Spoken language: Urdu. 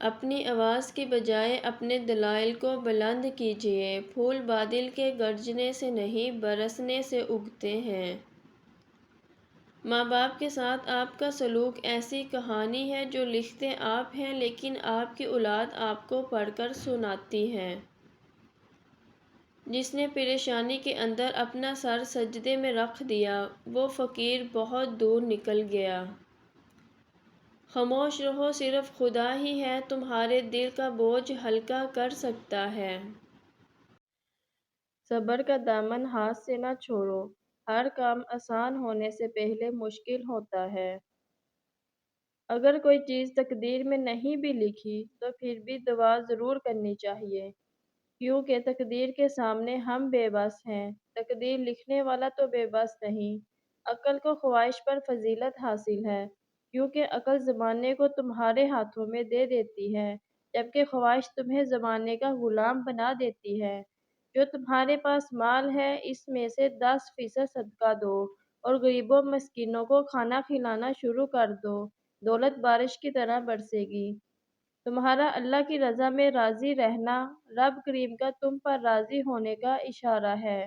اپنی آواز کی بجائے اپنے دلائل کو بلند کیجیے۔ پھول بادل کے گرجنے سے نہیں، برسنے سے اگتے ہیں۔ ماں باپ کے ساتھ آپ کا سلوک ایسی کہانی ہے جو لکھتے آپ ہیں لیکن آپ کی اولاد آپ کو پڑھ کر سناتی ہے۔ جس نے پریشانی کے اندر اپنا سر سجدے میں رکھ دیا، وہ فقیر بہت دور نکل گیا۔ خاموش رہو، صرف خدا ہی ہے تمہارے دل کا بوجھ ہلکا کر سکتا ہے۔ صبر کا دامن ہاتھ سے نہ چھوڑو، ہر کام آسان ہونے سے پہلے مشکل ہوتا ہے۔ اگر کوئی چیز تقدیر میں نہیں بھی لکھی تو پھر بھی دعا ضرور کرنی چاہیے، کیونکہ تقدیر کے سامنے ہم بے بس ہیں۔ تقدیر لکھنے والا تو بے بس نہیں، عقل کو خواہش پر فضیلت حاصل ہے، کیونکہ عقل زمانے کو تمہارے ہاتھوں میں دے دیتی ہے، جبکہ خواہش تمہیں زمانے کا غلام بنا دیتی ہے۔ جو تمہارے پاس مال ہے، اس میں سے 10% صدقہ دو اور غریبوں مسکینوں کو کھانا کھلانا شروع کر دو، دولت بارش کی طرح برسے گی۔ تمہارا اللہ کی رضا میں راضی رہنا رب کریم کا تم پر راضی ہونے کا اشارہ ہے۔